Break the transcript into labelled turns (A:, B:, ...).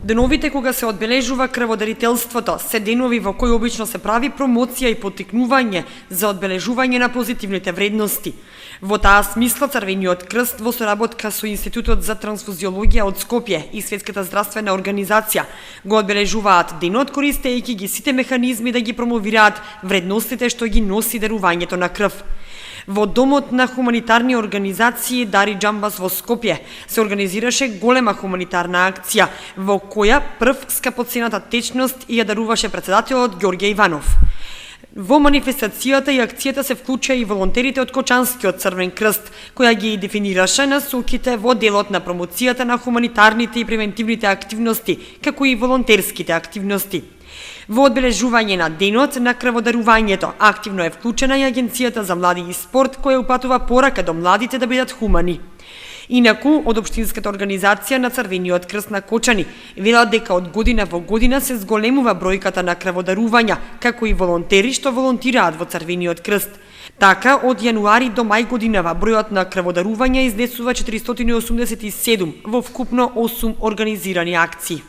A: Деновите кога се одбележува крводарителството се денови во кои обично се прави промоција и поттикнување за одбележување на позитивните вредности. Во таа смисла Црвениот крст во соработка со Институтот за трансфузиологија од Скопје и Светската здравствена организација го одбележуваат денот користејќи ги сите механизми да ги промовираат вредностите што ги носи дарувањето на крв. Во Домот на хуманитарни организации Дари Џамбас во Скопје се организираше голема хуманитарна акција во која прв скапоцената течност ја даруваше председателот Ѓорѓе Иванов. Во манифестацијата и акцијата се вклучија и волонтерите од Кочанскиот Црвен крст, која ги дефинираше насоките во делот на промоцијата на хуманитарните и превентивните активности, како и волонтерските активности. Во одбележување на денот на крводарувањето активно е вклучена и Агенцијата за млади и спорт, која упатува порака до младите да бидат хумани. Инаку, од Општинската организација на Црвениот крст на Кочани велат дека од година во година се зголемува бројката на крводарувања, како и волонтери што волонтираат во Црвениот крст. Така, од јануари до мај годинава бројот на крводарувања изнесува 487 во вкупно 8 организирани акции.